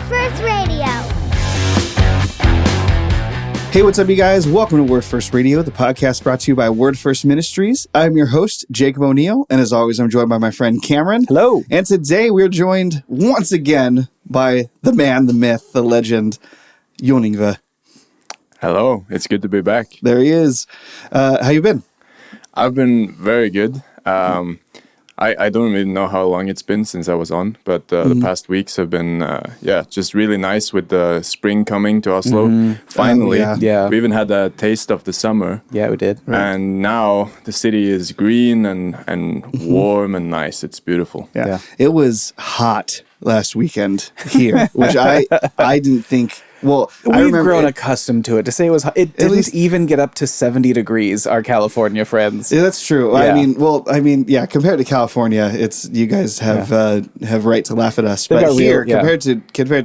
First Radio. Hey, what's up, you guys? Welcome to Word First Radio, the podcast brought to you by Word First Ministries. I'm your host, Jacob O'Neill, and as always, I'm joined by my friend Cameron. Hello. And today we're joined once again by the man, the myth, the legend, John Ingve. Hello, it's good to be back. There he is. How you been? I've been very good. I don't really know how long it's been since I was on, but the past weeks have been, just really nice with the spring coming to Oslo. Finally, we even had a taste of the summer. Yeah, we did. Right. And now the city is green and warm and nice. It's beautiful. Yeah. It was hot last weekend here, which I didn't think. Well, We've grown accustomed to it. To say it was hot, it didn't even get up to 70 degrees, our California friends. Yeah, that's true. Yeah. Compared to California, it's you guys have right to laugh at us. But here, compared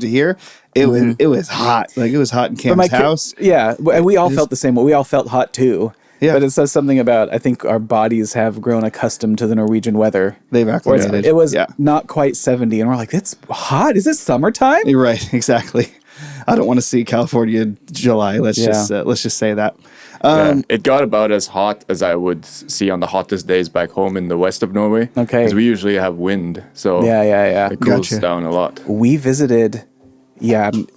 to here, it was hot. Like it was hot in Cam's house. And we all felt the same way. We all felt hot too. Yeah. But it says something about, I think our bodies have grown accustomed to the Norwegian weather. They've acclimated. It was not quite 70, and we're like, it's hot. Is it summertime? You're right. Exactly. I don't want to see California in July. Let's just say that. It got about as hot as I would see on the hottest days back home in the west of Norway. Okay. Because we usually have wind, so it cools down a lot. We visited Jæren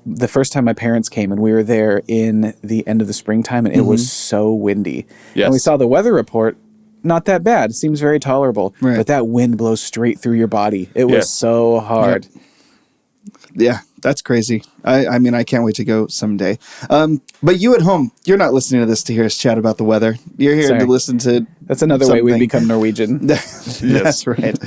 the first time my parents came, and we were there in the end of the springtime, and it was so windy. Yes. And we saw the weather report. Not that bad. Seems very tolerable. Right. But that wind blows straight through your body. It was so hard. Yeah, that's crazy. I mean, I can't wait to go someday. But you at home, you're not listening to this to hear us chat about the weather. You're here to listen to That's another way we become Norwegian. That's right.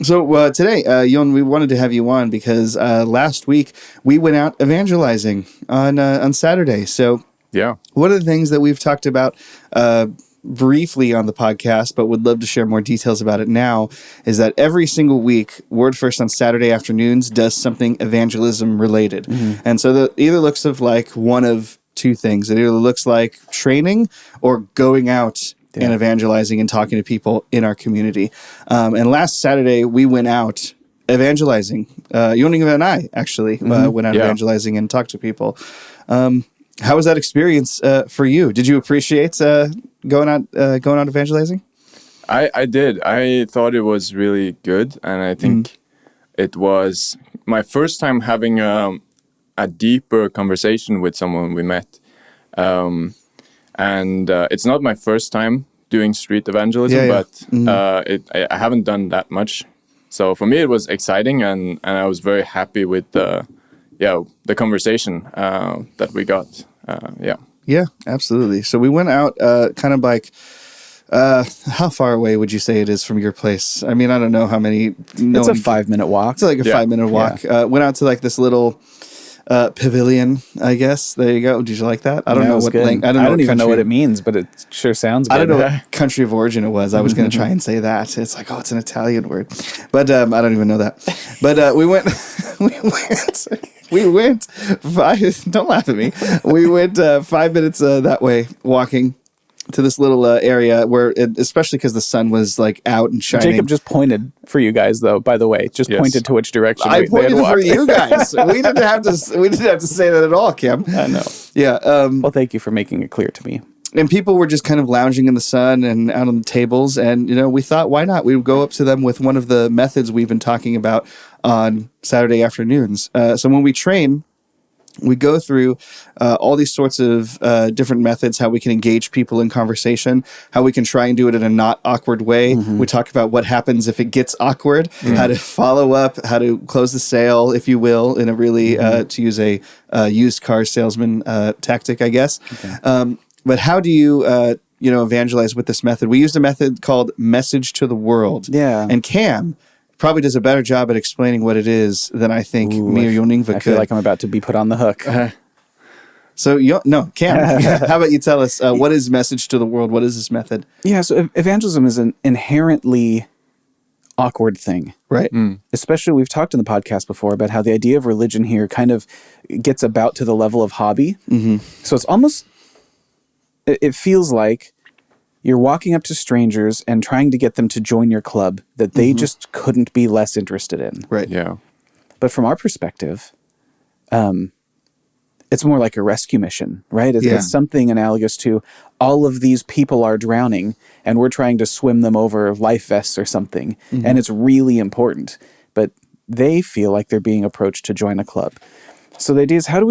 So today, Jon, we wanted to have you on because last week we went out evangelizing on Saturday. So one of the things that we've talked about briefly on the podcast, but would love to share more details about it now, is that every single week, Word First on Saturday afternoons does something evangelism related. And so that either looks of like one of two things. It either looks like training or going out and evangelizing and talking to people in our community. And last Saturday, we went out evangelizing. John Ingve and I actually went out evangelizing and talked to people. How was that experience for you? Did you appreciate going out evangelizing? I did. I thought it was really good, and I think it was my first time having a deeper conversation with someone we met. And it's not my first time doing street evangelism, but I haven't done that much. So for me, it was exciting, and I was very happy with the conversation that we got. Yeah, absolutely. So we went out kind of like, how far away would you say it is from your place? I mean, I don't know how many. It's a 5-minute walk. It's like a 5-minute walk. Went out to like this little pavilion, I guess. There you go. Did you like that? I don't know what I don't even know what it means, but it sure sounds good. I don't know what country of origin it was. I was going to try and say that. It's like, it's an Italian word, but I don't even know that. But we went. Don't laugh at me. We went 5 minutes that way walking to this little area where, especially because the sun was like out and shining. Jacob just pointed for you guys, though. By the way, pointed to which direction I pointed for you guys. We didn't have to say that at all, Kim. I know. Yeah. Well, thank you for making it clear to me. And people were just kind of lounging in the sun and out on the tables, and we thought, why not? We would go up to them with one of the methods we've been talking about on Saturday afternoons. So when we train, we go through all these sorts of different methods, how we can engage people in conversation, how we can try and do it in a not awkward way. We talk about what happens if it gets awkward, how to follow up, how to close the sale, if you will, in a really, to use a used car salesman tactic, I guess. Okay. But how do you, evangelize with this method? We used a method called Message to the World. Yeah. And Cam probably does a better job at explaining what it is than I think me or John Ingve could. I feel like I'm about to be put on the hook. Cam, how about you tell us, what is Message to the World? What is this method? Yeah, so evangelism is an inherently awkward thing. Right. Especially, we've talked in the podcast before about how the idea of religion here kind of gets about to the level of hobby. So it's almost, it feels like you're walking up to strangers and trying to get them to join your club that they just couldn't be less interested in. Right. Yeah. But from our perspective, it's more like a rescue mission, right? It's something analogous to all of these people are drowning and we're trying to swim them over life vests or something. And it's really important. But they feel like they're being approached to join a club. So the idea is, how do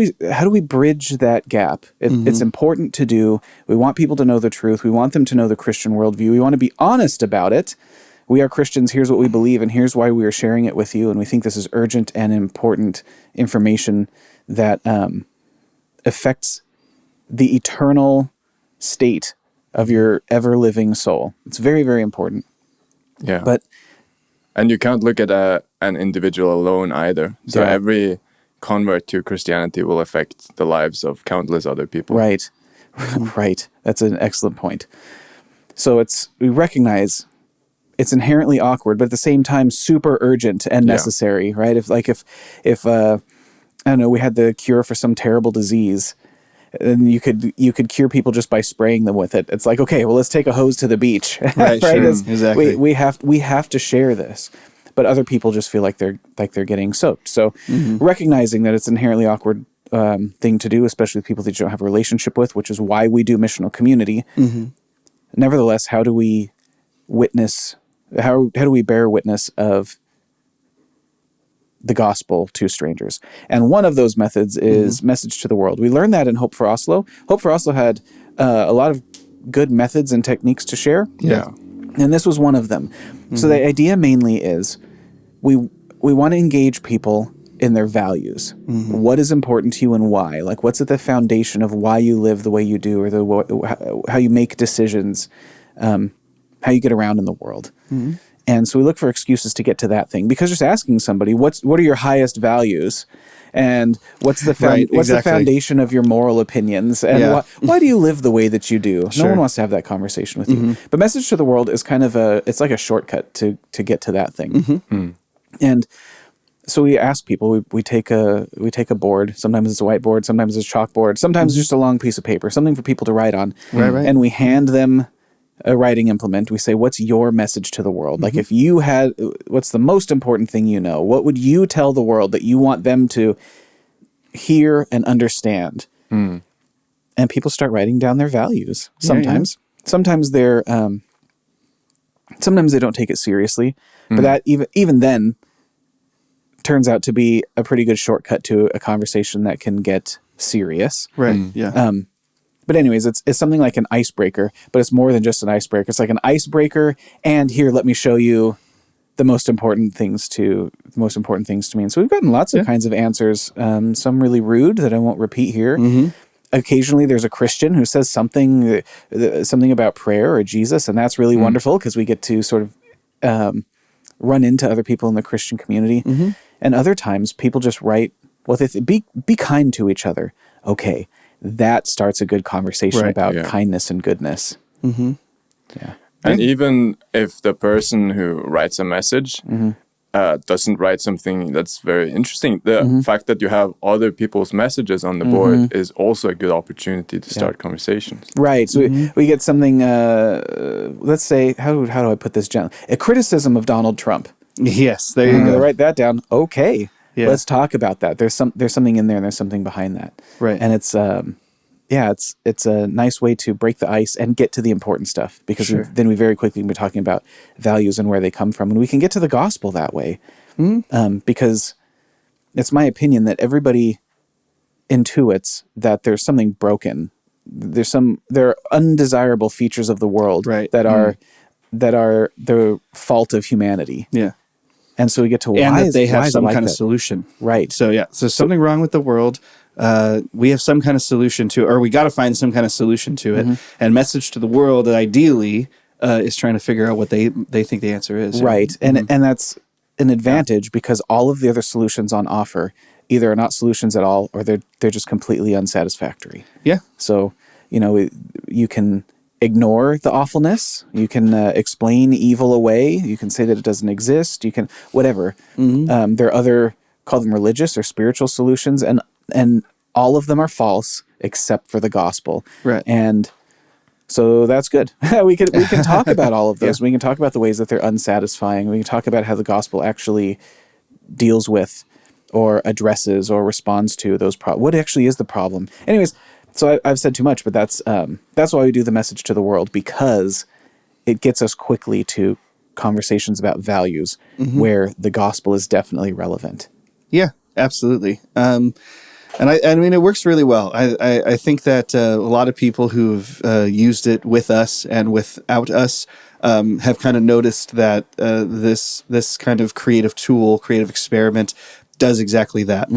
we bridge that gap? It's important to do. We want people to know the truth. We want them to know the Christian worldview. We want to be honest about it. We are Christians. Here's what we believe, and here's why we are sharing it with you. And we think this is urgent and important information that affects the eternal state of your ever-living soul. It's very, very important. Yeah. And you can't look at an individual alone either. So every convert to Christianity will affect the lives of countless other people. Right. Right. That's an excellent point. So we recognize it's inherently awkward, but at the same time, super urgent and necessary, right? If I don't know, we had the cure for some terrible disease, and you could cure people just by spraying them with it. It's like, okay, well, let's take a hose to the beach, right? Sure. Exactly. We have to share this, but other people just feel like they're getting soaked. So recognizing that it's an inherently awkward thing to do, especially with people that you don't have a relationship with, which is why we do missional community. Nevertheless, how do we witness? How do we bear witness of the gospel to strangers? And one of those methods is message to the world. We learned that in Hope for Oslo. Hope for Oslo had a lot of good methods and techniques to share. Yeah. And this was one of them. So the idea mainly is we want to engage people in their values. What is important to you and why? Like, what's at the foundation of why you live the way you do, or how you make decisions, how you get around in the world. And so we look for excuses to get to that thing, because just asking somebody, what are your highest values, and what's the the foundation of your moral opinions, and why do you live the way that you do? No one wants to have that conversation with you. But message to the world is kind of it's like a shortcut to get to that thing. And so we ask people, we take a board. Sometimes it's a whiteboard, sometimes it's a chalkboard, sometimes it's just a long piece of paper, something for people to write on. And we hand them a writing implement. We say, what's your message to the world? Like, if you had, what's the most important thing you know? What would you tell the world that you want them to hear and understand? And people start writing down their values. Sometimes they're, sometimes they don't take it seriously, but that even then turns out to be a pretty good shortcut to a conversation that can get serious. Right. Yeah. But anyways, it's something like an icebreaker, but it's more than just an icebreaker. It's like an icebreaker, and here, let me show you the most important things to me. And so we've gotten lots of kinds of answers, some really rude that I won't repeat here. Occasionally there's a Christian who says something about prayer or Jesus, and that's really wonderful, because we get to sort of run into other people in the Christian community. And other times people just write, well, be kind to each other. Okay. That starts a good conversation about kindness and goodness. Yeah. And even if the person who writes a message doesn't write something that's very interesting, the fact that you have other people's messages on the board is also a good opportunity to start conversations. Right. So we get something, let's say, how do I put this gently? A criticism of Donald Trump. Yes, there you go. Write that down. Okay. Yeah. Let's talk about that. There's something in there, and there's something behind that. Right. And it's it's a nice way to break the ice and get to the important stuff, because then we very quickly can be talking about values and where they come from, and we can get to the gospel that way. Because it's my opinion that everybody intuits that there's something broken. There are undesirable features of the world that are the fault of humanity. Yeah. And so we get to they have some kind of solution. Right. So something wrong with the world. We have some kind of solution to, or we got to find some kind of solution to it. And message to the world, ideally, is trying to figure out what they think the answer is. Right. And that's an advantage, because all of the other solutions on offer either are not solutions at all, or they're just completely unsatisfactory. Yeah. So, you can ignore the awfulness. You can explain evil away. You can say that it doesn't exist. You can whatever. There are other, call them religious or spiritual solutions, and all of them are false except for the gospel. Right. And So that's good. we can talk about all of those. We can talk about the ways that they're unsatisfying. We can talk about how the gospel actually deals with or addresses or responds to those problems. What actually is the problem? Anyways, so I've said too much, but that's why we do the message to the world, because it gets us quickly to conversations about values where the gospel is definitely relevant. Yeah, absolutely. And I mean, it works really well. I think that a lot of people who've used it with us and without us have kind of noticed that this kind of creative tool, creative experiment, does exactly that.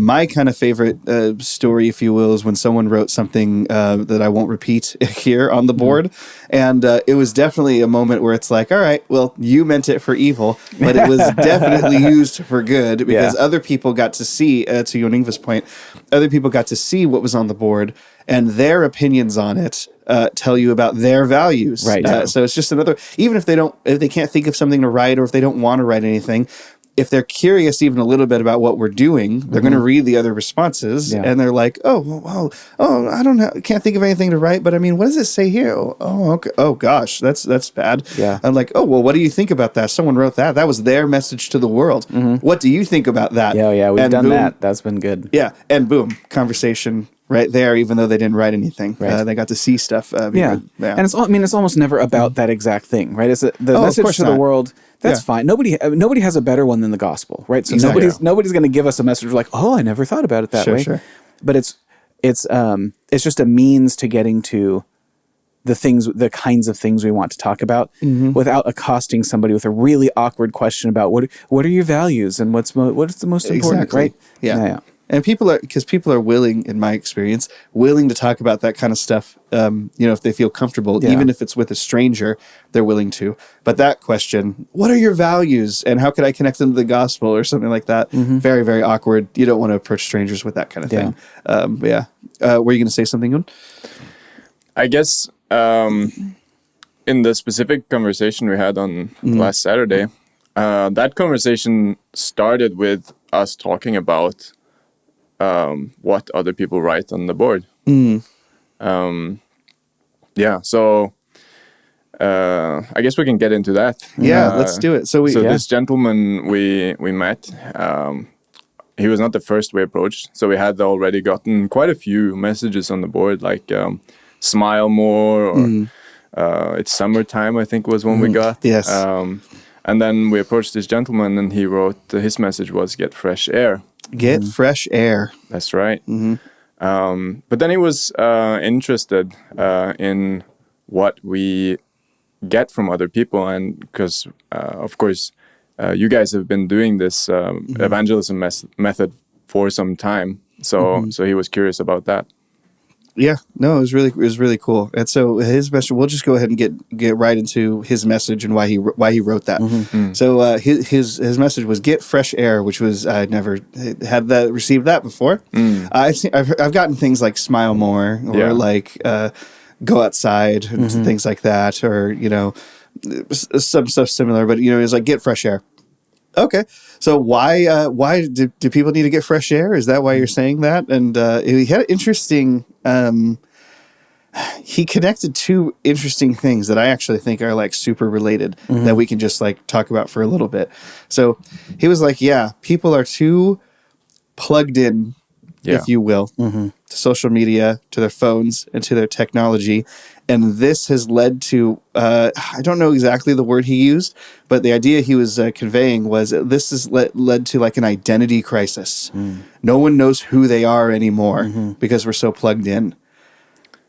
My kind of favorite story, if you will, is when someone wrote something that I won't repeat here on the board. And it was definitely a moment where it's like, all right, well, you meant it for evil, but it was definitely used for good, because other people got to see, to John Ingve's point, other people got to see what was on the board, and their opinions on it tell you about their values. Right. So it's just another, even if they can't think of something to write, or if they don't want to write anything, if they're curious even a little bit about what we're doing, they're going to read the other responses, and they're like, oh, I don't know, can't think of anything to write, but I mean, what does it say here? Oh, okay. Oh gosh, that's bad. Yeah. I'm like, oh, well, what do you think about that? Someone wrote that. That was their message to the world. What do you think about that? Yeah, we've done that. That's been good. Yeah, and boom, conversation right there, even though they didn't write anything. Right. They got to see stuff. And it's almost never about that exact thing, right? It's the message to the world. That's fine. Nobody has a better one than the gospel, right? So exactly. nobody's going to give us a message like, oh, I never thought about it that way. Sure. But it's just a means to getting to the kinds of things we want to talk about without accosting somebody with a really awkward question about what are your values and what's the most important, right? Yeah. And people are willing, in my experience, willing to talk about that kind of stuff. If they feel comfortable, even if it's with a stranger, they're willing to. But that question, what are your values and how can I connect them to the gospel or something like that? Very, very awkward. You don't want to approach strangers with that kind of thing. Were you going to say something, Gun? I guess in the specific conversation we had on last Saturday, that conversation started with us talking about what other people write on the board. So I guess we can get into that. Let's do it. So this gentleman we met, he was not the first we approached, so we had already gotten quite a few messages on the board, like smile more, or it's summertime, I think was one we got. Yes. And then we approached this gentleman, and he wrote, his message was get fresh air. Get fresh air. That's right. But then he was interested in what we get from other people, and because of course you guys have been doing this evangelism method for some time, so he was curious about that. Yeah, no, it was really cool. And so his message, we'll just go ahead and get right into his message and why he wrote that. So his message was get fresh air, which was I never had received that before. I've gotten things like smile more or like go outside and things like that, or some stuff similar. But it's like get fresh air. Okay, so why do people need to get fresh air? Is that why you're saying that? And he had an interesting. He connected two interesting things that I actually think are like super related that we can just like talk about for a little bit. So he was like, yeah, people are too plugged in, if you will, to social media, to their phones, and to their technology. And this has led to, I don't know exactly the word he used, but the idea he was conveying was this has led to like an identity crisis. No one knows who they are anymore because we're so plugged in.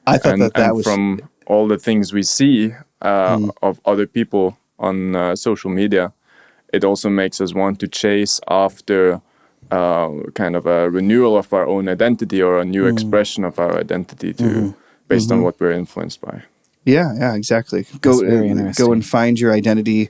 I thought that was... From all the things we see of other people on social media, it also makes us want to chase after kind of a renewal of our own identity or a new expression of our identity based on what we're influenced by. Yeah, exactly. Go and find your identity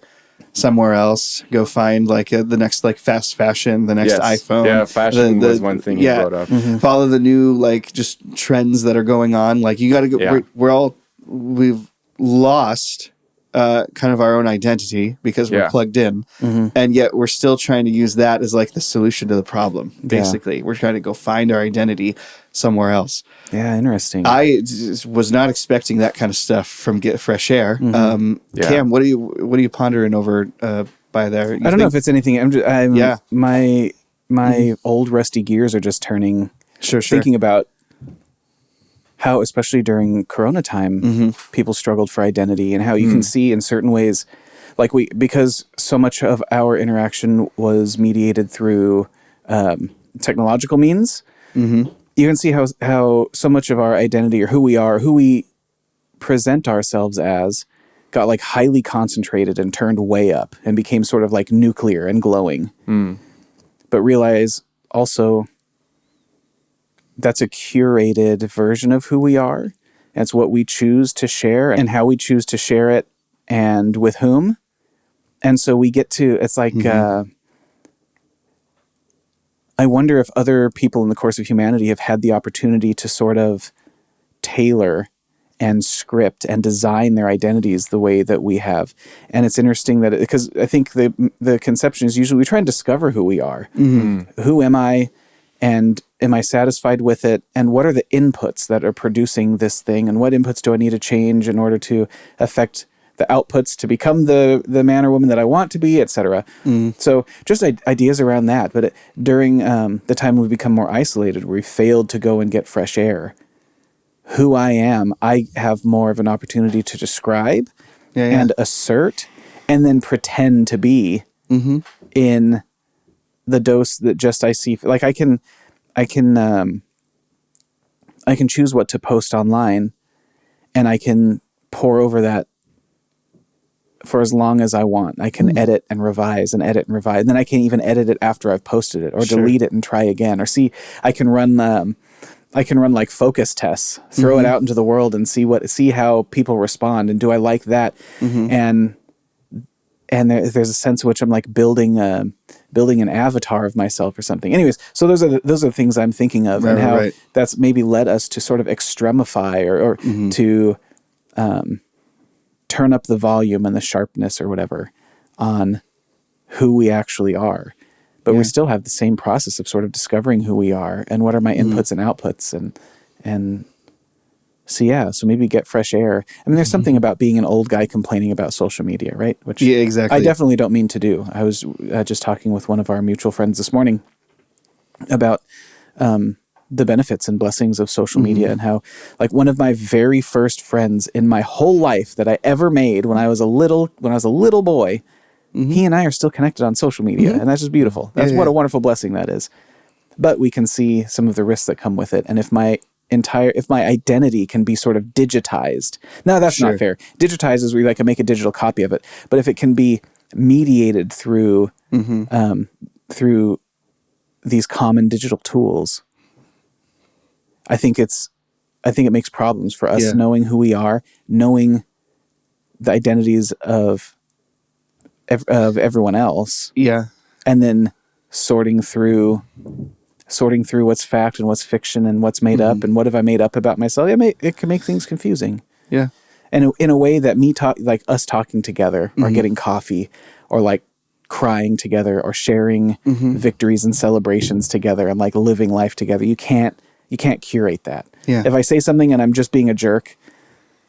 somewhere else. Go find like the next like fast fashion, the next iPhone. Yeah, fashion was one thing you brought up. Follow the new like just trends that are going on. Like you got to go. We've lost kind of our own identity because we're plugged in, and yet we're still trying to use that as like the solution to the problem. Basically, we're trying to go find our identity somewhere else. Yeah, interesting. I was not expecting that kind of stuff from Get Fresh Air. Cam, what are you pondering over by there? I don't know if it's anything. My old rusty gears are just turning. Sure. Thinking about how, especially during Corona time, people struggled for identity, and how you can see in certain ways, like because so much of our interaction was mediated through technological means. You can see how so much of our identity, or who we are, who we present ourselves as, got like highly concentrated and turned way up and became sort of like nuclear and glowing. But realize also that's a curated version of who we are. And it's what we choose to share and how we choose to share it and with whom. And so we get to, it's like, I wonder if other people in the course of humanity have had the opportunity to sort of tailor and script and design their identities the way that we have. And it's interesting that, because I think the conception is usually we try and discover who we are. Who am I? And am I satisfied with it? And what are the inputs that are producing this thing? And what inputs do I need to change in order to affect the outputs to become the man or woman that I want to be, etc. So just ideas around that. But during the time we've become more isolated, we failed to go and get fresh air. Who I am, I have more of an opportunity to describe and assert, and then pretend to be in the dose that just I see. Like I can choose what to post online, and I can pour over that for as long as I want. I can edit and revise and edit and revise. And then I can even edit it after I've posted it, or delete it and try again. Or I can run like focus tests, throw it out into the world and see how people respond. And do I like that? And there's a sense in which I'm like building an avatar of myself or something. Anyways, so those are the things I'm thinking of, and how that's maybe led us to sort of extremify or to turn up the volume and the sharpness or whatever on who we actually are. But we still have the same process of sort of discovering who we are and what are my inputs and outputs. And so maybe get fresh air. I mean, there's something about being an old guy complaining about social media, right? Which exactly. I definitely don't mean to do. I was just talking with one of our mutual friends this morning about the benefits and blessings of social media, and how, like, one of my very first friends in my whole life that I ever made when I was a little boy, he and I are still connected on social media, and that's just beautiful. That's what a wonderful blessing that is. But we can see some of the risks that come with it, and if my identity can be sort of digitized, no, that's not fair. Digitized is where I can make a digital copy of it, but if it can be mediated through through these common digital tools, I think it makes problems for us knowing who we are, knowing the identities of everyone else, and then sorting through what's fact and what's fiction and what's made up and what have I made up about myself. It can make things confusing. Yeah, and in a way that like us talking together, or getting coffee, or like crying together, or sharing victories and celebrations together, and like living life together. You can't curate that. Yeah. If I say something and I'm just being a jerk,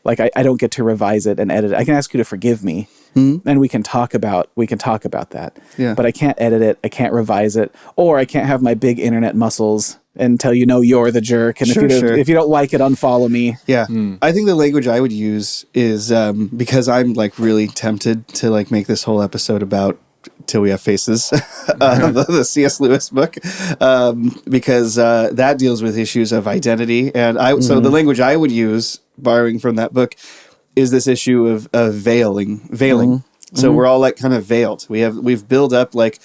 like I don't get to revise it and edit it. I can ask you to forgive me, and we can talk about that. Yeah. But I can't edit it. I can't revise it, or I can't have my big internet muscles and tell you're the jerk. And if you don't like it, unfollow me. Yeah. I think the language I would use is because I'm like really tempted to like make this whole episode about Till We Have Faces, the C.S. Lewis book, because that deals with issues of identity. And so the language I would use, borrowing from that book, is this issue of veiling. So we're all like kind of veiled. We've built up, like,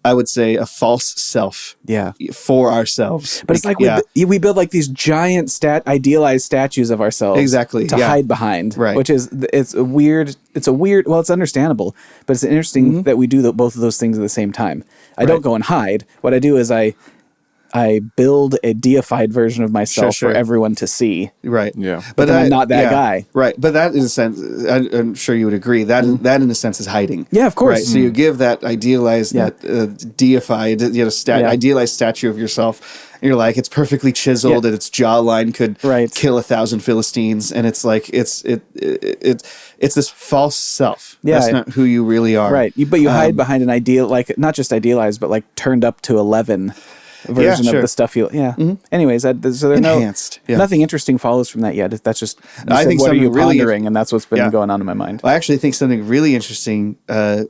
I would say, a false self for ourselves. But it's like we build like these giant idealized statues of ourselves to hide behind, which is, it's weird. Well, it's understandable, but it's interesting that we do both of those things at the same time. I don't go and hide. What I do is I I build a deified version of myself Sure. for everyone to see. Right. Yeah. But then I'm not that guy. Right. But that, in a sense, I'm sure you would agree, that in a sense is hiding. Yeah, of course. Right. So you give that idealized, that deified, idealized statue of yourself. And you're like, it's perfectly chiseled, and its jawline could kill 1,000 Philistines, and it's like it's this false self. Yeah. That's not who you really are. Right. But you hide behind an ideal, like not just idealized, but like turned up to 11 version of the stuff you. Yeah. Anyways, so there's enhanced. Nothing interesting follows from that yet. That's just. I think what are you really pondering, and that's what's been going on in my mind. I actually think something really interesting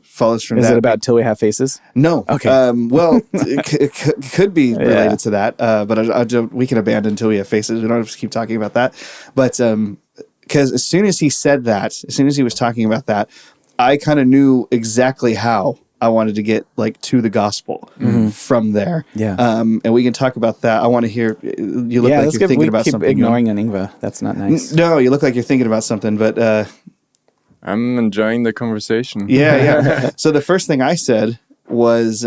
follows from that. Is it about Till We Have Faces? No. Okay. Well, it could be related to that, but we can abandon Till We Have Faces. We don't have to keep talking about that. But because as soon as he said that, as soon as he was talking about that, I kind of knew exactly how I wanted to get like to the gospel from there. Yeah. And we can talk about that. I want to hear, you look like you're thinking about something. Ignoring an Ingve. That's not nice. No, you look like you're thinking about something, but I'm enjoying the conversation. Yeah. So the first thing I said was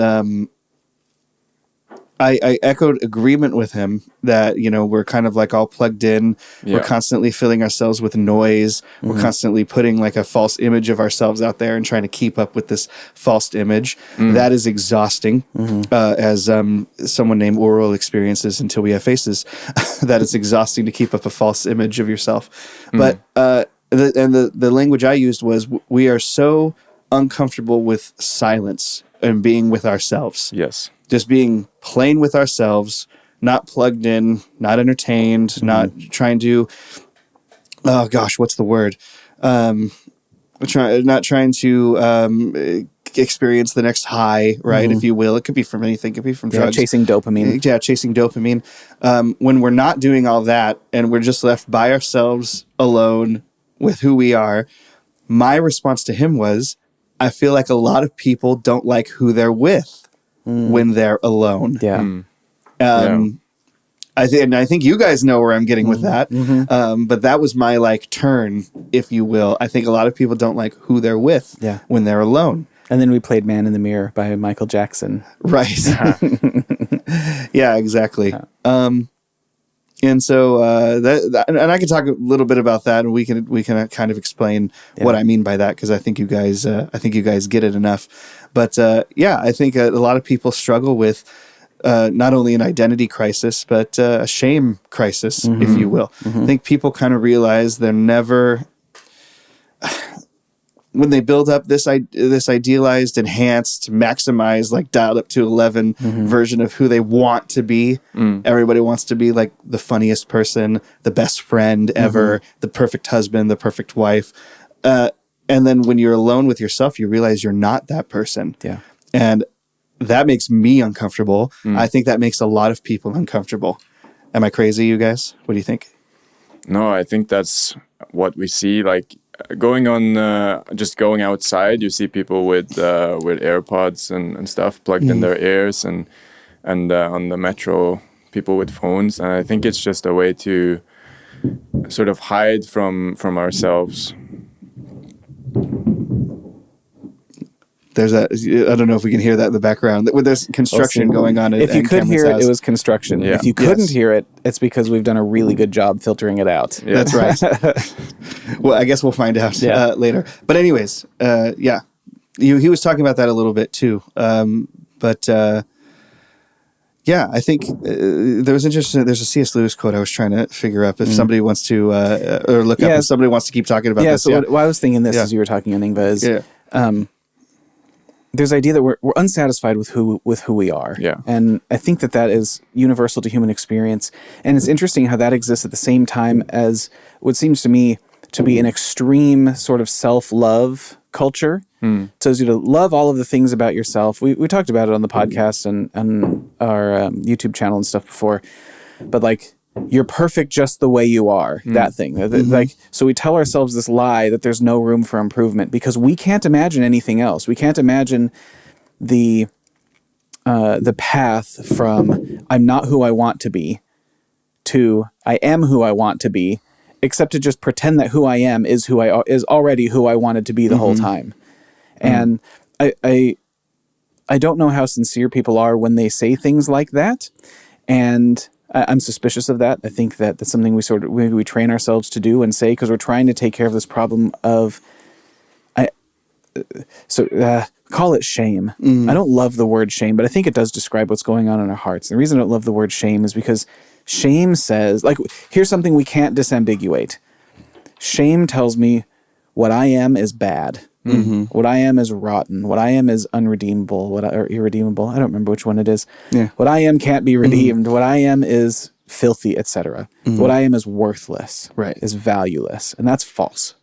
I echoed agreement with him that, we're kind of like all plugged in. Yeah. We're constantly filling ourselves with noise. We're constantly putting like a false image of ourselves out there and trying to keep up with this false image. That is exhausting, as someone named Oral experiences Until We Have Faces. That it's exhausting to keep up a false image of yourself. But the language I used was, we are so uncomfortable with silence and being with ourselves. Yes. Just being plain with ourselves, not plugged in, not entertained, not trying to, oh gosh, what's the word? Not trying to experience the next high, right? If you will. It could be from anything. It could be from drugs. Chasing dopamine. Yeah, chasing dopamine. When we're not doing all that and we're just left by ourselves alone with who we are, my response to him was, I feel like a lot of people don't like who they're with when they're alone. Yeah. I think you guys know where I'm getting with that. But that was my like turn, if you will. I think a lot of people don't like who they're with when they're alone. And then we played Man in the Mirror by Michael Jackson. Right. Yeah, exactly. And so and I can talk a little bit about that, and we can kind of explain what I mean by that, because I think you guys get it enough. But I think a lot of people struggle with not only an identity crisis, but a shame crisis, if you will. I think people kind of realize they're never. When they build up this idealized, enhanced, maximized, like dialed up to 11 version of who they want to be, everybody wants to be like the funniest person, the best friend ever, the perfect husband, the perfect wife. And then when you're alone with yourself, you realize you're not that person. Yeah. And that makes me uncomfortable. I think that makes a lot of people uncomfortable. Am I crazy, you guys? What do you think? No, I think that's what we see. Like, going outside, you see people with AirPods and stuff plugged in their ears, and on the metro, people with phones. And I think it's just a way to sort of hide from ourselves. I don't know if we can hear that in the background. There's construction going on. If you could hear it, it was construction. Yeah. If you couldn't hear it, it's because we've done a really good job filtering it out. Yeah. That's right. Well, I guess we'll find out later. But anyways, he was talking about that a little bit too. I think there was interesting. There's a C.S. Lewis quote I was trying to figure up if somebody wants to or look up. If somebody wants to keep talking about this. So what I was thinking this as you were talking, Ingve, is there's the idea that we're unsatisfied with who we are. Yeah. And I think that is universal to human experience. And it's interesting how that exists at the same time as what seems to me to be an extreme sort of self-love culture. It tells you to love all of the things about yourself. We talked about it on the podcast and our YouTube channel and stuff before. But like, you're perfect just the way you are, that thing. Like, so we tell ourselves this lie that there's no room for improvement because we can't imagine anything else. We can't imagine the path from I'm not who I want to be to I am who I want to be, except to just pretend that who I am is already who I wanted to be the whole time. And I don't know how sincere people are when they say things like that. And I'm suspicious of that. I think that that's something we train ourselves to do and say, because we're trying to take care of this problem of, call it shame. I don't love the word shame, but I think it does describe what's going on in our hearts. The reason I don't love the word shame is because shame says, like, here's something we can't disambiguate. Shame tells me what I am is bad. What I am is rotten. What I am is unredeemable. Or irredeemable. I don't remember which one it is. Yeah. What I am can't be redeemed. What I am is filthy, etc. What I am is worthless. Right. Is valueless, and that's false.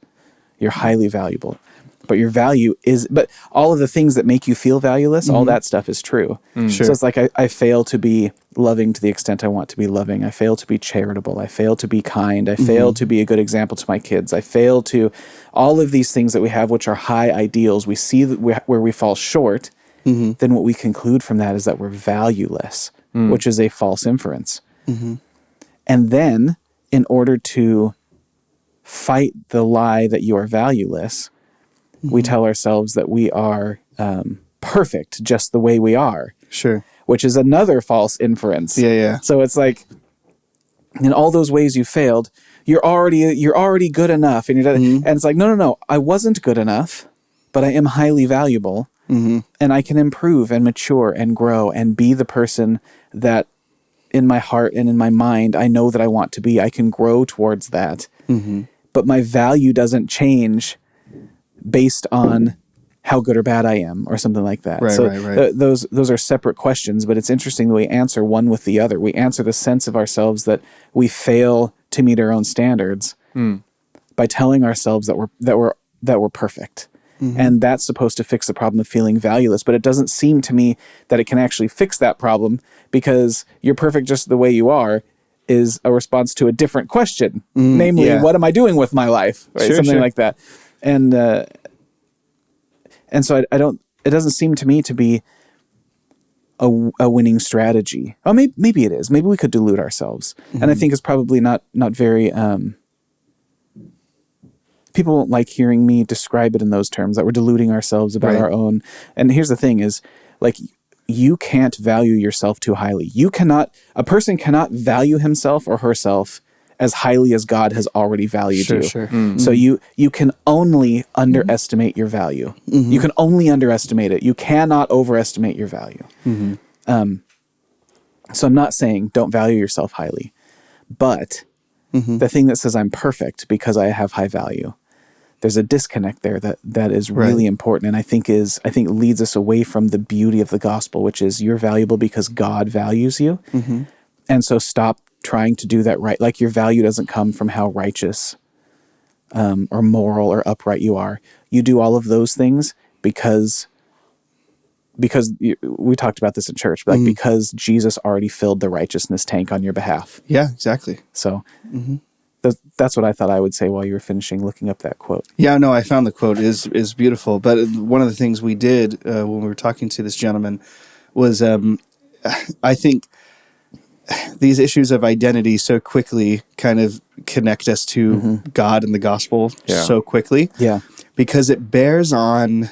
You're highly valuable, but your value is. But all of the things that make you feel valueless, all that stuff is true. Sure. So it's like I fail to be loving to the extent I want to be loving. I fail to be charitable. I fail to be kind. I fail to be a good example to my kids. I fail to all of these things that we have, which are high ideals. We see that where we fall short. Then what we conclude from that is that we're valueless, which is a false inference. And then, in order to fight the lie that you are valueless, we tell ourselves that we are perfect just the way we are. Sure. Which is another false inference. Yeah. So it's like, in all those ways you failed, you're already good enough, and and it's like, no, I wasn't good enough, but I am highly valuable, and I can improve and mature and grow and be the person that, in my heart and in my mind, I know that I want to be. I can grow towards that, but my value doesn't change based on how good or bad I am, or something like that. Right. Those are separate questions, but it's interesting that we answer one with the other. We answer the sense of ourselves that we fail to meet our own standards by telling ourselves that we're perfect. And that's supposed to fix the problem of feeling valueless. But it doesn't seem to me that it can actually fix that problem, because you're perfect just the way you are is a response to a different question. Namely, what am I doing with my life? Right? Something like that. And so I don't. It doesn't seem to me to be a winning strategy. Oh, maybe it is. Maybe we could delude ourselves, and I think it's probably not very. People won't like hearing me describe it in those terms, that we're deluding ourselves about our own. And here's the thing: is like, you can't value yourself too highly. A person cannot value himself or herself as highly as God has already valued you. So you can only underestimate your value. You can only underestimate it. You cannot overestimate your value. So I'm not saying don't value yourself highly, but the thing that says I'm perfect because I have high value, there's a disconnect there that is really important, and I think leads us away from the beauty of the gospel, which is you're valuable because God values you. And so stop trying to do that right. Like, your value doesn't come from how righteous or moral or upright you are. You do all of those things because we talked about this in church, but because Jesus already filled the righteousness tank on your behalf. Yeah, exactly. So that's what I thought I would say while you were finishing looking up that quote. Yeah, no, I found the quote is beautiful. But one of the things we did when we were talking to this gentleman was, I think these issues of identity so quickly kind of connect us to God and the gospel so quickly. Yeah. Because it bears on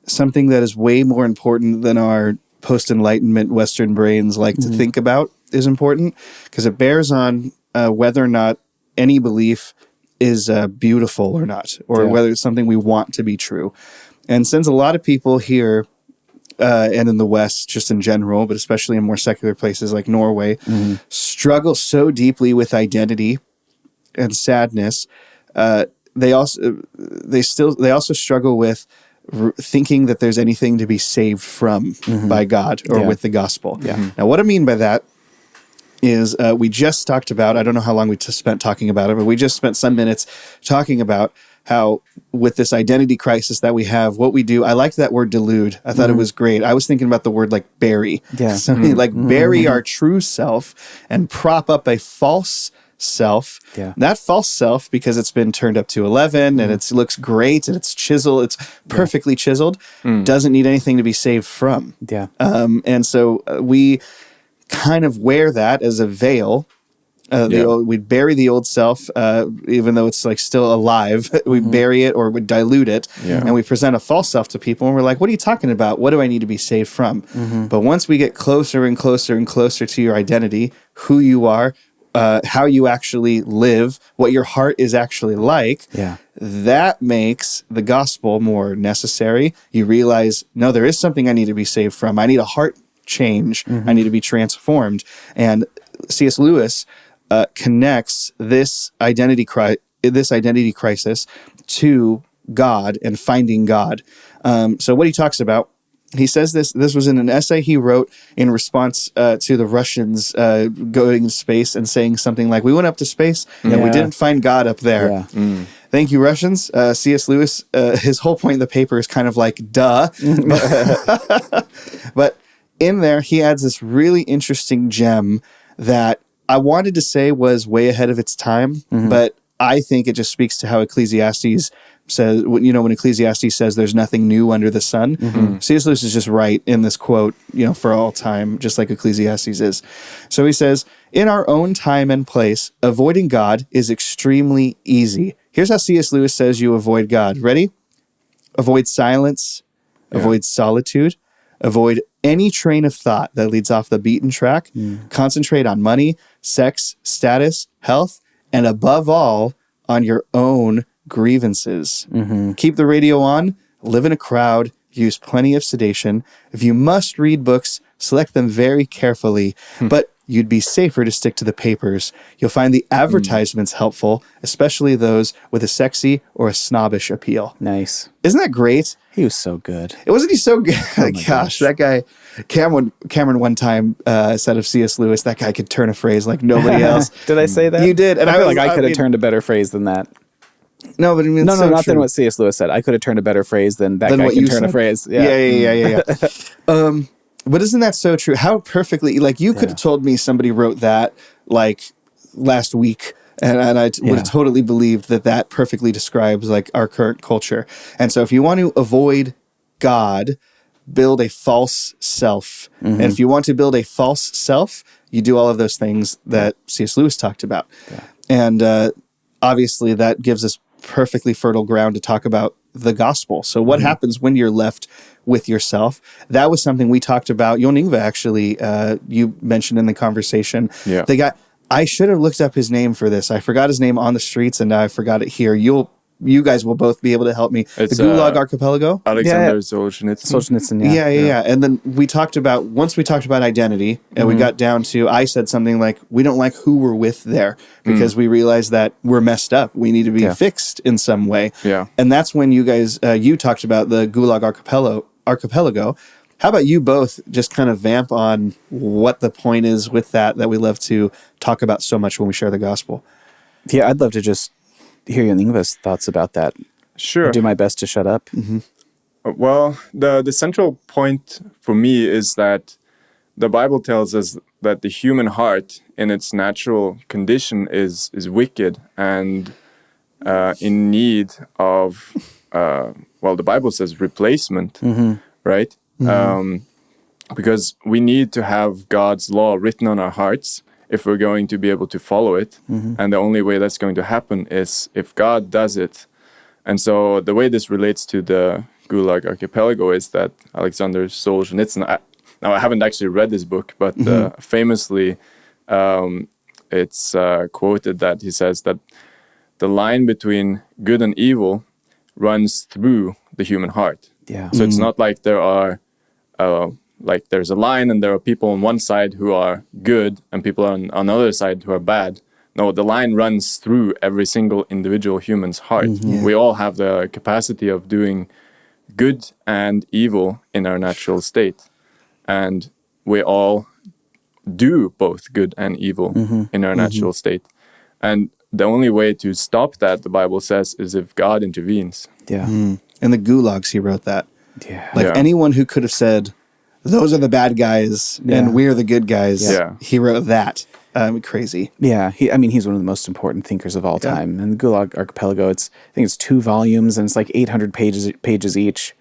something that is way more important than our post-Enlightenment Western brains like to think about is important, because it bears on whether or not any belief is beautiful or not, or whether it's something we want to be true. And since a lot of people here and in the West, just in general, but especially in more secular places like Norway, struggle so deeply with identity and sadness, they also struggle with thinking that there's anything to be saved from by God or with the gospel. Now, what I mean by that is we just talked about, I don't know how long we spent talking about it, but we just spent some minutes talking about how with this identity crisis that we have, what we do, I liked that word delude. I thought it was great. I was thinking about the word like bury. Something like bury our true self and prop up a false self. That false self, because it's been turned up to 11 and it looks great and it's chiseled, it's perfectly chiseled, doesn't need anything to be saved from. And so we kind of wear that as a veil We'd bury the old self, even though it's like still alive. We bury it or we dilute it, and we present a false self to people. And we're like, "What are you talking about? What do I need to be saved from?" But once we get closer and closer and closer to your identity, who you are, how you actually live, what your heart is actually like, that makes the gospel more necessary. You realize, no, there is something I need to be saved from. I need a heart change. I need to be transformed. And C.S. Lewis connects this identity crisis to God and finding God. So what he talks about, he says this was in an essay he wrote in response to the Russians going to space and saying something like, we went up to space and we didn't find God up there. Yeah. Thank you, Russians. C.S. Lewis, his whole point in the paper is kind of like, duh. But in there, he adds this really interesting gem that I wanted to say was way ahead of its time, but I think it just speaks to how Ecclesiastes says, when Ecclesiastes says there's nothing new under the sun. C.S. Lewis is just right in this quote, for all time, just like Ecclesiastes is. So he says, in our own time and place, avoiding God is extremely easy. Here's how C.S. Lewis says you avoid God. Ready? Avoid silence, avoid solitude, avoid any train of thought that leads off the beaten track, concentrate on money, sex, status, health, and above all, on your own grievances. Keep the radio on, live in a crowd, use plenty of sedation. If you must read books, select them very carefully, but you'd be safer to stick to the papers. You'll find the advertisements helpful, especially those with a sexy or a snobbish appeal. Nice. Isn't that great? He was so good. Wasn't he so good? Oh gosh, that guy, Cameron one time said of C.S. Lewis, that guy could turn a phrase like nobody else. Did I say that? You did. And I feel like I could have turned a better phrase than that. No, but I mean, not than what C.S. Lewis said. I could have turned a better phrase than that guy can turn a phrase. Yeah. But isn't that so true? How perfectly, like you could have told me somebody wrote that like last week, and I would have totally believed that perfectly describes like our current culture. And so if you want to avoid God, build a false self. And if you want to build a false self, you do all of those things that C.S. Lewis talked about. And obviously that gives us perfectly fertile ground to talk about the gospel. So what happens when you're left with yourself? That was something we talked about. John Ingve, actually, you mentioned in the conversation. The guy, I should have looked up his name for this. I forgot his name on the streets, and now I forgot it here. You guys will both be able to help me. It's the Gulag Archipelago? Alexander Solzhenitsyn. Yeah. And then once we talked about identity, and we got down to, I said something like, we don't like who we're with there, because we realize that we're messed up. We need to be fixed in some way. Yeah. And that's when you guys, you talked about the Gulag Archipelago. How about you both just kind of vamp on what the point is with that we love to talk about so much when we share the gospel? Yeah, I'd love to just hear John Ingve's thoughts about that. Sure. I'll do my best to shut up. Well, the central point for me is that the Bible tells us that the human heart in its natural condition is wicked and in need of, the Bible says replacement, right? Because we need to have God's law written on our hearts if we're going to be able to follow it. And the only way that's going to happen is if God does it. And so the way this relates to the Gulag Archipelago is that Alexander Solzhenitsyn, now I haven't actually read this book, but famously it's quoted that he says that the line between good and evil runs through the human heart. Yeah. So it's not like there are there's a line and there are people on one side who are good and people on another side who are bad. No, the line runs through every single individual human's heart. We all have the capacity of doing good and evil in our natural state. And we all do both good and evil in our natural state. And the only way to stop that, the Bible says, is if God intervenes. Yeah. In the Gulags, he wrote that. Yeah. Anyone who could have said, those are the bad guys and we're the good guys, he wrote that. Crazy. Yeah. He's one of the most important thinkers of all time. And the Gulag Archipelago, I think it's 2 volumes and it's like 800 pages each.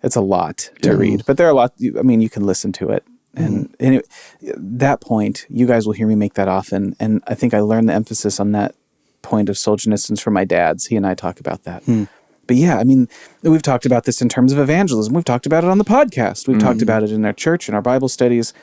It's a lot to read, but there are a lot, you can listen to it. And anyway, that point, you guys will hear me make that often. And I think I learned the emphasis on that point of Solzhenitsyn's from my dad's. He and I talk about that. But yeah, I mean, we've talked about this in terms of evangelism. We've talked about it on the podcast. We've talked about it in our church, in our Bible studies.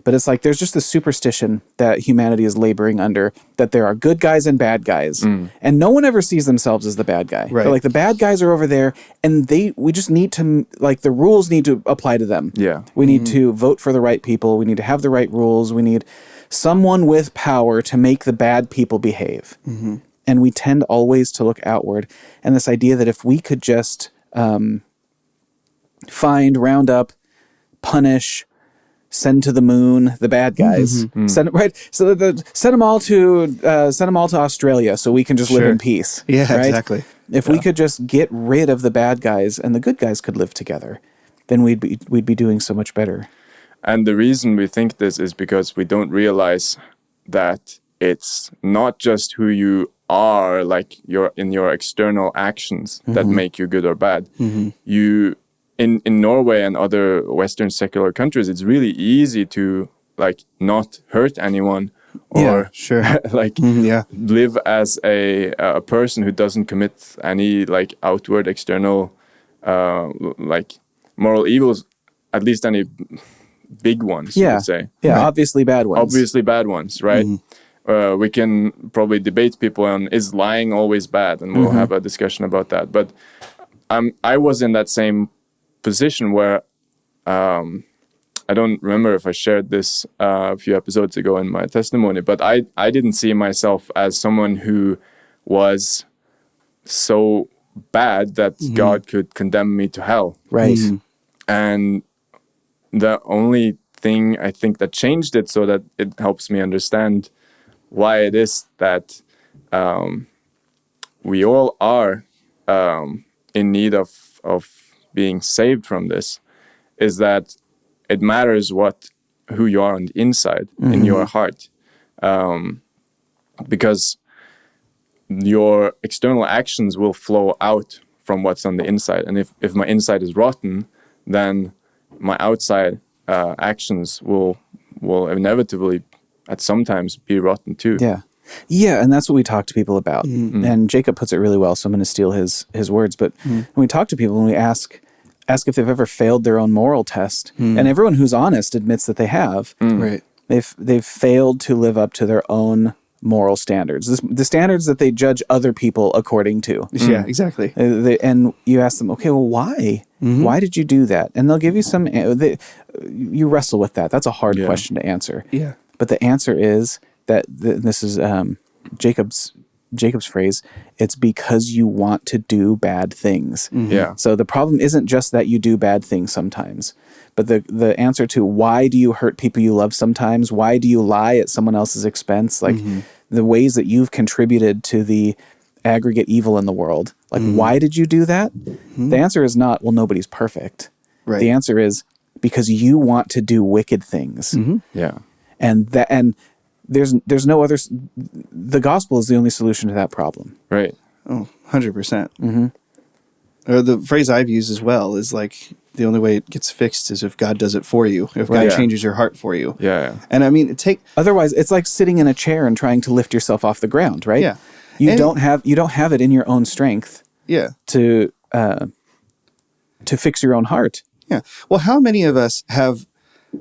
But it's like there's just this superstition that humanity is laboring under, that there are good guys and bad guys. And no one ever sees themselves as the bad guy. Right. They're like, the bad guys are over there, and we just need to, like, the rules need to apply to them. Yeah. We need to vote for the right people. We need to have the right rules. We need someone with power to make the bad people behave. And we tend always to look outward. And this idea that if we could just find, round up, punish, send to the moon the bad guys, send them all to Australia so we can just live in peace. Yeah, right? exactly. If we could just get rid of the bad guys and the good guys could live together, then we'd be doing so much better. And the reason we think this is because we don't realize that it's not just who you are, like in your external actions that make you good or bad. You in Norway and other Western secular countries, it's really easy to like not hurt anyone or live as a person who doesn't commit any like outward external like moral evils, at least any big ones, you would say. Yeah, right. Obviously bad ones, right? We can probably debate people on, is lying always bad? And we'll have a discussion about that. But I was in that same position where I don't remember if I shared this a few episodes ago in my testimony, but I didn't see myself as someone who was so bad that God could condemn me to hell. Right. And the only thing I think that changed it so that it helps me understand why it is that we all are in need of being saved from this, is that it matters who you are on the inside, in your heart, because your external actions will flow out from what's on the inside. And if my inside is rotten, then my outside actions will inevitably at sometimes be rotten too. Yeah, and that's what we talk to people about. And Jacob puts it really well, so I'm going to steal his words. But when we talk to people and we ask if they've ever failed their own moral test, and everyone who's honest admits that they have. Right. They've failed to live up to their own moral standards, the standards that they judge other people according to. Yeah, exactly. And you ask them, okay, well, why? Why did you do that? And they'll give you some. You wrestle with that. That's a hard question to answer. Yeah. But the answer is that this is Jacob's phrase. It's because you want to do bad things. Yeah. So the problem isn't just that you do bad things sometimes, but the answer to why do you hurt people you love sometimes? Why do you lie at someone else's expense? Like the ways that you've contributed to the aggregate evil in the world. Like why did you do that? The answer is not, well, nobody's perfect. Right. The answer is because you want to do wicked things. Yeah. And there's no other. The gospel is the only solution to that problem. Right. Oh, 100%. Or the phrase I've used as well is like, the only way it gets fixed is if God does it for you, if God changes your heart for you. Yeah. And I mean, otherwise it's like sitting in a chair and trying to lift yourself off the ground, right? Yeah. You don't have it in your own strength. Yeah. To fix your own heart. Yeah. Well, how many of us have,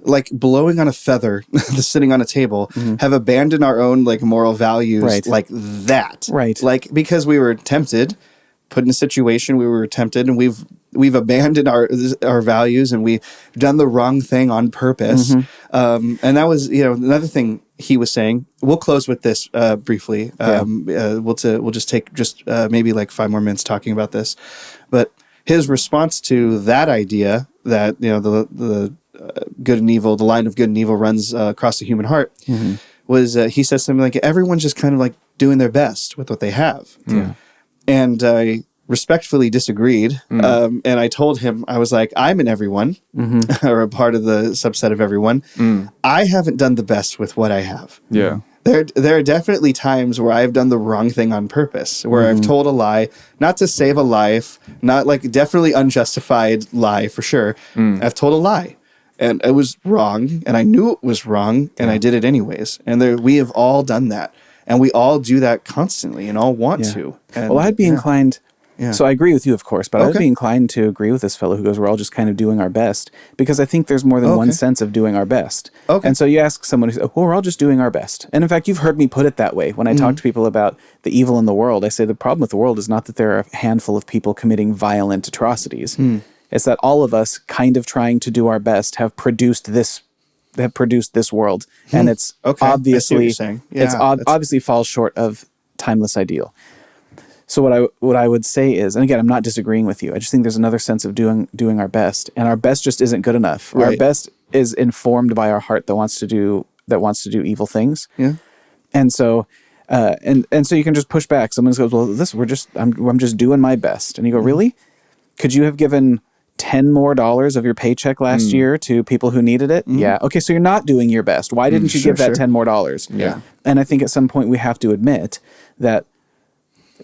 like, blowing on a feather, sitting on a table, have abandoned our own like moral values like that? Right. Like, because we were tempted, put in a situation we were tempted, and we've abandoned our values, and we've done the wrong thing on purpose. And that was, another thing he was saying. We'll close with this briefly. We'll just take maybe like 5 more minutes talking about this. But his response to that idea that, the good and evil, the line of good and evil runs across the human heart, was he says something like, everyone's just kind of like doing their best with what they have. And I respectfully disagreed. And I told him, I was like, I'm an everyone, or a part of the subset of everyone. I haven't done the best with what I have. Yeah. There are definitely times where I've done the wrong thing on purpose, where I've told a lie, not to save a life, not like definitely unjustified lie for sure. I've told a lie. and it was wrong, and I knew it was wrong, and I did it anyways. And we have all done that, and we all do that constantly, and all want to. And, well, I'd be inclined. Yeah. So I agree with you, of course, but I'd be inclined to agree with this fellow who goes, we're all just kind of doing our best, because I think there's more than one sense of doing our best. And so you ask someone who says, well, we're all just doing our best. And in fact, you've heard me put it that way. When I talk to people about the evil in the world, I say the problem with the world is not that there are a handful of people committing violent atrocities. It's that all of us kind of trying to do our best have produced this world. And it's obviously, obviously falls short of timeless ideal. So what I would say is, and again, I'm not disagreeing with you. I just think there's another sense of doing our best, and our best just isn't good enough. Right. Our best is informed by our heart that wants to do evil things. Yeah. And so, and so you can just push back. Someone goes, "Well, I'm just doing my best," and you go, "Really? Could you have given $10 more of your paycheck last year to people who needed it?" Yeah. Okay, so you're not doing your best. Why didn't you give that $10 more? Yeah. And I think at some point we have to admit that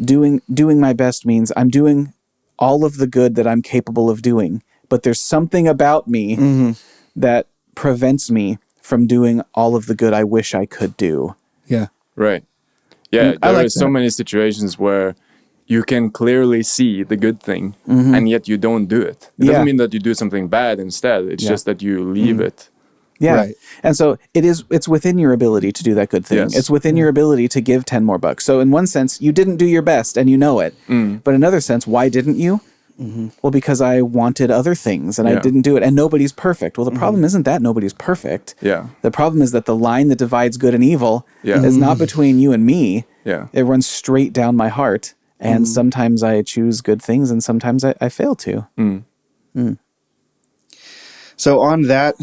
doing my best means I'm doing all of the good that I'm capable of doing, but there's something about me that prevents me from doing all of the good I wish I could do. Yeah. Right. Yeah, there are so many situations where you can clearly see the good thing, and yet you don't do it. It doesn't mean that you do something bad instead. It's just that you leave it. Yeah. Right. And so it's within your ability to do that good thing. Yes. It's within your ability to give $10 more. So in one sense, you didn't do your best and you know it. But in another sense, why didn't you? Well, because I wanted other things and I didn't do it. And nobody's perfect. Well, the problem isn't that nobody's perfect. Yeah. The problem is that the line that divides good and evil is not between you and me. Yeah. It runs straight down my heart. And sometimes I choose good things and sometimes I fail to. So on that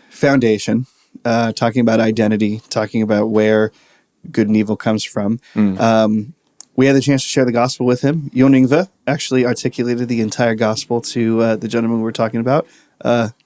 foundation, talking about identity, talking about where good and evil comes from, we had the chance to share the gospel with him. John Ingve actually articulated the entire gospel to the gentleman we were talking about.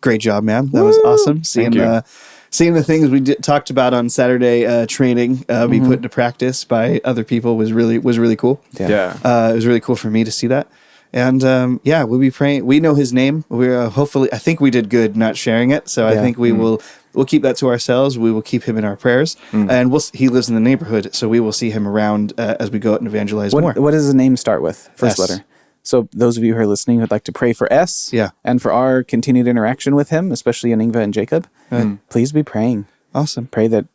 Great job, man. That was awesome. Seeing the things we talked about on Saturday training be put into practice by other people was really cool. Yeah. It was really cool for me to see that. And we'll be praying. We know his name. We're hopefully, I think we did good not sharing it. So I think we'll keep that to ourselves. We will keep him in our prayers. And he lives in the neighborhood, so we will see him around as we go out and evangelize more. What does his name start with? First letter. So those of you who are listening who'd like to pray for S, and for our continued interaction with him, especially in Ingve and Jacob, please be praying. Awesome. Pray that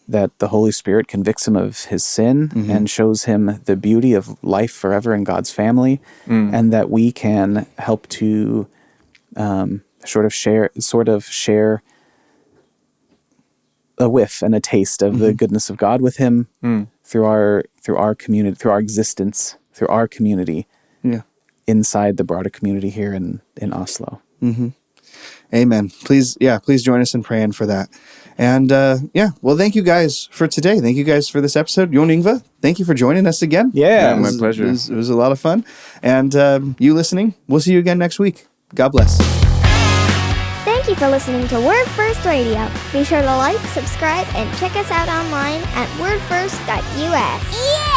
the Holy Spirit convicts him of his sin and shows him the beauty of life forever in God's family, and that we can help to sort of share a whiff and a taste of the goodness of God with him through our community, through our existence, through our community. Yeah. Inside the broader community here in Oslo. Amen. Please join us in praying for that. And well, thank you guys for today. Thank you guys for this episode. John Ingve, thank you for joining us again. Yeah, my pleasure. It was a lot of fun. And you listening, we'll see you again next week. God bless. Thank you for listening to Word First Radio. Be sure to like, subscribe, and check us out online at wordfirst.us. Yeah!